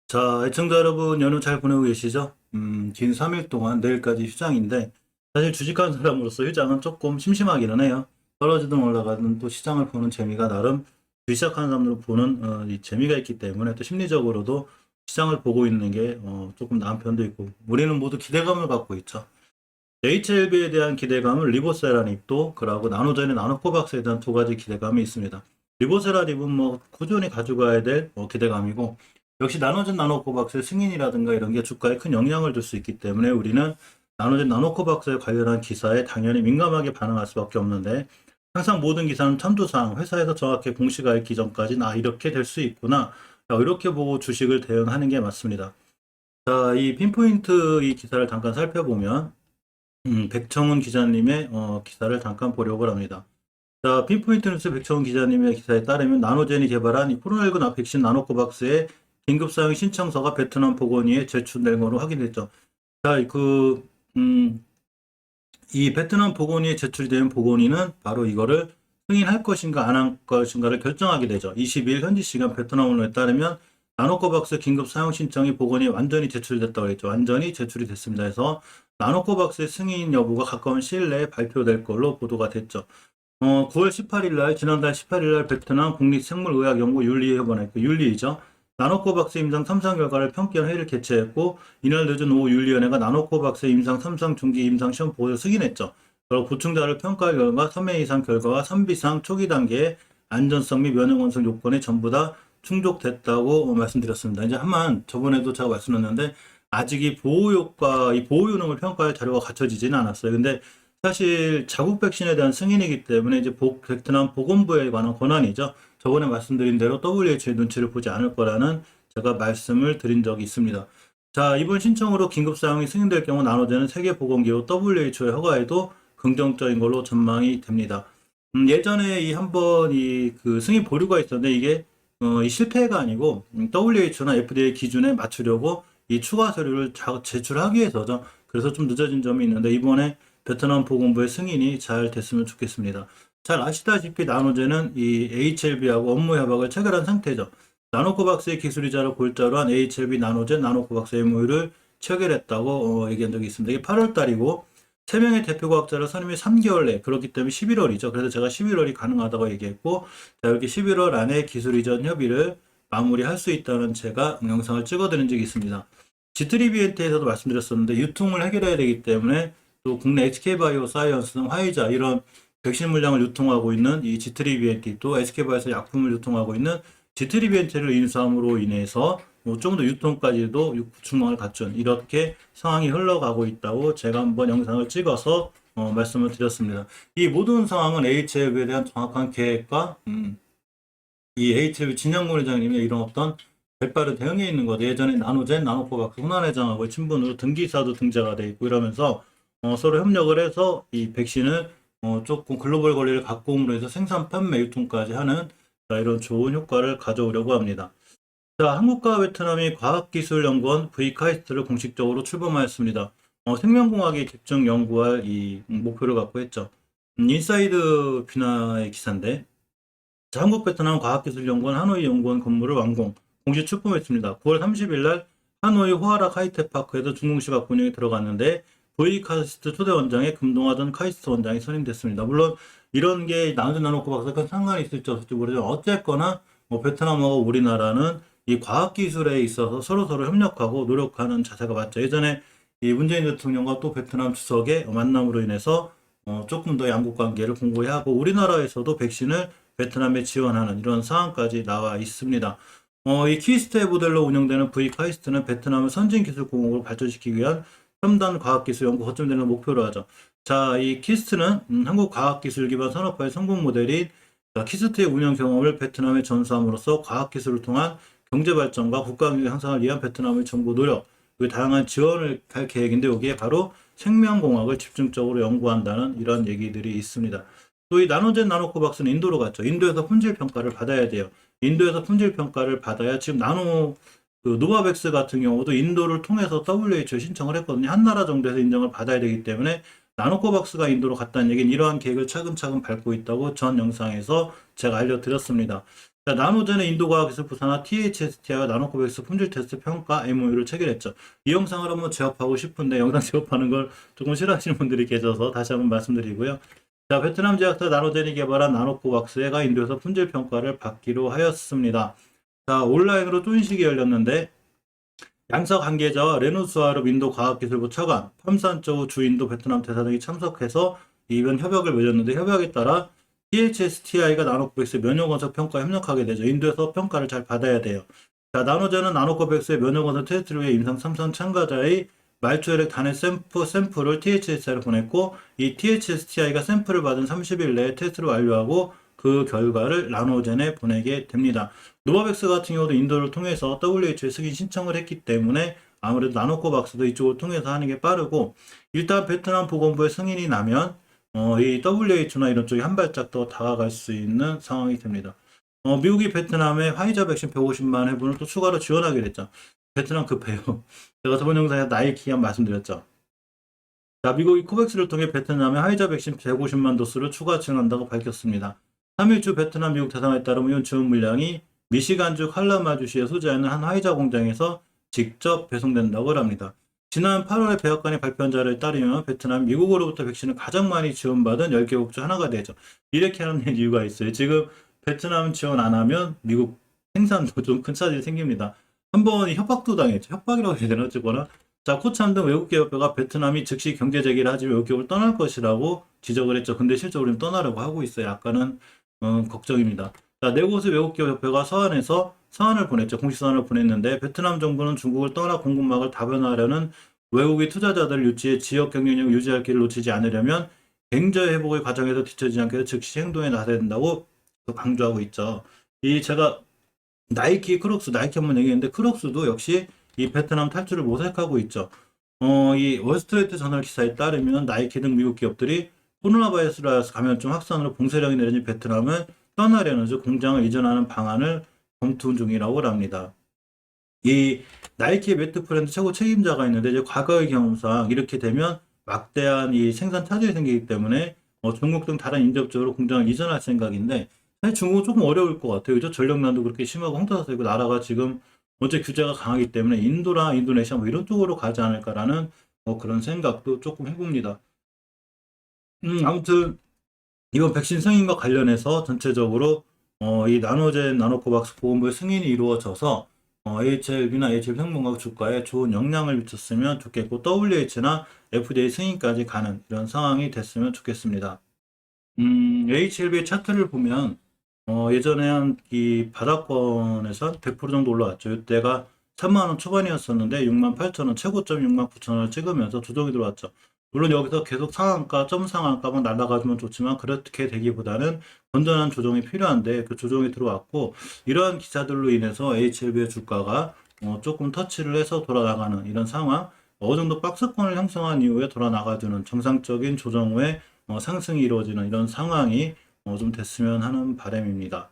자, 애청자 여러분, 연휴 잘 보내고 계시죠? 긴 3일 동안 내일까지 휴장인데, 사실 주식하는 사람으로서 휴장은 조금 심심하기는 해요. 떨어지든 올라가든 또 시장을 보는 재미가 나름 주식하는 사람들 보는 이 재미가 있기 때문에 또 심리적으로도 시장을 보고 있는 게 조금 나은 편도 있고, 우리는 모두 기대감을 갖고 있죠. HLB에 대한 기대감은 리보세라닙도, 그러고 나노젠의 나노코박스에 대한 두 가지 기대감이 있습니다. 리보세라닙은 뭐 꾸준히 가져가야 될 기대감이고, 역시 나노젠 나노코박스의 승인이라든가 이런 게 주가에 큰 영향을 줄 수 있기 때문에 우리는 나노젠 나노코박스에 관련한 기사에 당연히 민감하게 반응할 수밖에 없는데, 항상 모든 기사는 참조사항, 회사에서 정확히 공시가 있기 전까지는 이렇게 될 수 있구나, 이렇게 보고 주식을 대응하는 게 맞습니다. 자, 이 핀포인트 이 기사를 잠깐 살펴보면 백청훈 기자님의 기사를 잠깐 보려고 합니다. 자, 핀포인트 뉴스 백청훈 기자님의 기사에 따르면 나노젠이 개발한 이 코로나19 백신 나노코박스의 긴급 사용 신청서가 베트남 보건의에 제출된 것으로 확인됐죠. 자, 이 베트남 보건의에 제출된 보건의는 바로 이거를 승인할 것인가 안 할 것인가를 결정하게 되죠. 22일 현지 시간 베트남 언론에 따르면 나노코박스 긴급 사용 신청이 보건의에 완전히 제출됐다고 했죠. 완전히 제출이 됐습니다. 해서 나노코박스의 승인 여부가 가까운 시일 내에 발표될 걸로 보도가 됐죠. 9월 18일 날, 지난달 18일 날 베트남 국립생물의학연구윤리협원회, 그 윤리이죠. 나노코박스 임상 3상 결과를 평가한 회의를 개최했고, 이날 늦은 오후 윤리위원회가 나노코박스 임상 3상 중기 임상 시험 보고를 승인했죠. 그리고 보충자를 평가할 결과 3회 이상 결과가 3비상 초기 단계의 안전성 및 면역 완성 요건이 전부 다 충족됐다고 말씀드렸습니다. 이제 한만 저번에도 제가 말씀드렸는데, 아직 이 보호 효과, 이 보호 효능을 평가할 자료가 갖춰지지는 않았어요. 근데 사실 자국 백신에 대한 승인이기 때문에 이제 베트남 보건부에 관한 권한이죠. 저번에 말씀드린 대로 WHO의 눈치를 보지 않을 거라는 제가 말씀을 드린 적이 있습니다. 자, 이번 신청으로 긴급 사용이 승인될 경우 나눠지는 세계보건기구 WHO의 허가에도 긍정적인 걸로 전망이 됩니다. 예전에 이 한번 이 그 승인 보류가 있었는데 이게 이 실패가 아니고 WHO나 FDA 기준에 맞추려고 이 추가 서류를 제출하기 위해서죠. 그래서 좀 늦어진 점이 있는데 이번에 베트남 보건부의 승인이 잘 됐으면 좋겠습니다. 잘 아시다시피 나노젠은 이 HLB하고 업무 협약을 체결한 상태죠. 나노코박스의 기술이자를 골자로 한 HLB 나노젠 나노코박스 MOU를 체결했다고 얘기한 적이 있습니다. 이게 8월 달이고 3명의 대표 과학자를 선임이 3개월 내, 그렇기 때문에 11월이죠. 그래서 제가 11월이 가능하다고 얘기했고, 자, 이렇게 11월 안에 기술 이전 협의를 마무리할 수 있다는 제가 영상을 찍어드린 적이 있습니다. G3BNT에서도 말씀드렸었는데 유통을 해결해야 되기 때문에 또 국내 SK바이오 사이언스 등 화이자 이런 백신 물량을 유통하고 있는 이 G3BNT, 또 SK바이오에서 약품을 유통하고 있는 G3BNT를 인수함으로 인해서 좀 더 유통까지도 구축망을 갖춘 이렇게 상황이 흘러가고 있다고 제가 한번 영상을 찍어서 말씀을 드렸습니다. 이 모든 상황은 HLB에 대한 정확한 계획과 이 HLB 진영군 회장님의 이런 어떤 백발의 대응에 있는 것. 예전에 나노젠, 나노코박스 훈안회장하고 친분으로 등기사도 등재가 돼 있고 이러면서 서로 협력을 해서 이 백신을 조금 글로벌 권리를 갖고 옴으로 해서 생산, 판매, 유통까지 하는 이런 좋은 효과를 가져오려고 합니다. 자, 한국과 베트남이 과학기술연구원 VCAIST를 공식적으로 출범하였습니다. 생명공학에 집중 연구할 이 목표를 갖고 했죠. 인사이드 비나의 기사인데, 자, 한국 베트남 과학기술연구원 하노이 연구원 건물을 완공, 공식 출범했습니다. 9월 30일 날 하노이 호아락 하이테크파크에서 중공시각 운영에 들어갔는데 VCAIST 초대 원장에 금동하던 카이스트 원장이 선임됐습니다. 물론 이런 게 나눠놓고 박사과 상관이 있을지 없을지 모르지만 어쨌거나 베트남하고 우리나라는 이 과학기술에 있어서 서로서로 협력하고 노력하는 자세가 맞죠. 예전에 이 문재인 대통령과 또 베트남 주석의 만남으로 인해서 조금 더 양국 관계를 공고히 하고 우리나라에서도 백신을 베트남에 지원하는 이런 상황까지 나와 있습니다. 이 키스테 모델로 운영되는 VCAIST는 베트남을 선진기술공업으로 발전시키기 위한 첨단 과학기술 연구 거점 되는 목표로 하죠. 자, 이 키스트는 한국 과학기술 기반 산업화의 성공 모델인 키스트의 운영 경험을 베트남에 전수함으로써 과학기술을 통한 경제발전과 국가경제 향상을 위한 베트남의 정부 노력, 그리고 다양한 지원을 할 계획인데 여기에 바로 생명공학을 집중적으로 연구한다는 이런 얘기들이 있습니다. 또 이 나노젠 나노코박스는 인도로 갔죠. 인도에서 품질 평가를 받아야 돼요. 인도에서 품질 평가를 받아야 지금 노바백스 같은 경우도 인도를 통해서 WHO 신청을 했거든요. 한 나라 정도에서 인정을 받아야 되기 때문에 나노코박스가 인도로 갔다는 얘기는 이러한 계획을 차근차근 밟고 있다고 전 영상에서 제가 알려드렸습니다. 자, 나노젠의 인도과학기술부산화 THSTI와 나노코백스 품질 테스트 평가 MOU를 체결했죠. 이 영상을 한번 제업하고 싶은데 영상 제업하는 걸 조금 싫어하시는 분들이 계셔서 다시 한번 말씀드리고요. 자, 베트남 제약사 나노젠이 개발한 나노코박스가 인도에서 품질 평가를 받기로 하였습니다. 자, 온라인으로 또 인식이 열렸는데 양사 관계자와 레누스와르 인도 과학기술부 차관, 팜산쩌우 주 인도 베트남 대사 등이 참석해서 이번 협약을 맺었는데 협약에 따라 THSTI가 나노코백스 면역원석 평가에 협력하게 되죠. 인도에서 평가를 잘 받아야 돼요. 자, 나노젠은 나노코백스의 면역원석 테스트를 위해 임상 3선 참가자의 말초혈액 단해 샘플을 THSTI로 보냈고 이 THSTI가 샘플을 받은 30일 내에 테스트를 완료하고 그 결과를 나노젠에 보내게 됩니다. 노바백스 같은 경우도 인도를 통해서 WHO에 승인 신청을 했기 때문에 아무래도 나노코박스도 이쪽을 통해서 하는 게 빠르고 일단 베트남 보건부의 승인이 나면 이 WHO나 이런 쪽이 한 발짝 더 다가갈 수 있는 상황이 됩니다. 미국이 베트남에 화이자 백신 150만 회분을 또 추가로 지원하게 됐죠. 베트남 급해요. 제가 저번 영상에 나이키 한 말씀드렸죠. 자, 미국이 코백스를 통해 베트남에 화이자 백신 150만 도수를 추가 지원한다고 밝혔습니다. 3일 주 베트남 미국 대상에 따르면 이번 지원 물량이 미시간주 칼라마주시에 소재하는 한 화이자 공장에서 직접 배송된다고 합니다. 지난 8월에 백악관이 발표한 자료에 따르면 베트남 미국으로부터 백신을 가장 많이 지원받은 10개국 중 하나가 되죠. 이렇게 하는 이유가 있어요. 지금 베트남 지원 안 하면 미국 생산도 좀 큰 차질이 생깁니다. 한번 협박도 당했죠. 협박이라고 해야 되나 어쨌거나. 자, 코참 등 외국계 협회가 베트남이 즉시 경제 재개를 하지 외국계를 떠날 것이라고 지적을 했죠. 근데 실제로 떠나려고 하고 있어요. 약간은 걱정입니다. 자, 네 곳의 외국기업 협회가 서한에서 서한을 보냈죠. 공식 서한을 보냈는데 베트남 정부는 중국을 떠나 공급망을 다변화하려는 외국의 투자자들 유치에 지역 경쟁력을 유지할 길을 놓치지 않으려면 경제 회복의 과정에서 뒤처지지 않게 즉시 행동에 나서야 된다고 강조하고 있죠. 이 제가 나이키, 크록스, 나이키 한번 얘기했는데 크록스도 역시 이 베트남 탈출을 모색하고 있죠. 이 월스트리트 저널 기사에 따르면 나이키 등 미국 기업들이 코로나 바이러스 감염증 확산으로 봉쇄령이 내려진 베트남을 떠나려는 즉 공장을 이전하는 방안을 검토 중이라고 합니다. 이 나이키 매트 브랜드 최고 책임자가 있는데 이제 과거의 경험상 이렇게 되면 막대한 이 생산 차질이 생기기 때문에 중국 등 다른 인접적으로 공장을 이전할 생각인데 사실 중국은 조금 어려울 것 같아요. 그죠? 전력난도 그렇게 심하고 홍타사이고 나라가 지금 어째 규제가 강하기 때문에 인도나 인도네시아 뭐 이런 쪽으로 가지 않을까라는 그런 생각도 조금 해봅니다. 아무튼 이번 백신 승인과 관련해서 전체적으로 이 나노젠 나노코박스 보건부의 승인이 이루어져서 HLB나 HL 성분과 주가에 좋은 영향을 미쳤으면 좋겠고 WH나 FDA 승인까지 가는 이런 상황이 됐으면 좋겠습니다. HLB의 차트를 보면 예전에 한 이 바닥권에서 100% 정도 올라왔죠. 이때가 3만원 초반이었었는데 68,000원 최고점 69,000원을 찍으면서 조정이 들어왔죠. 물론 여기서 계속 상한가, 점 상한가만 날아가주면 좋지만 그렇게 되기보다는 건전한 조정이 필요한데 그 조정이 들어왔고 이러한 기사들로 인해서 HLB의 주가가 조금 터치를 해서 돌아나가는 이런 상황, 어느 정도 박스권을 형성한 이후에 돌아나가주는 정상적인 조정 후에 상승이 이루어지는 이런 상황이 좀 됐으면 하는 바람입니다.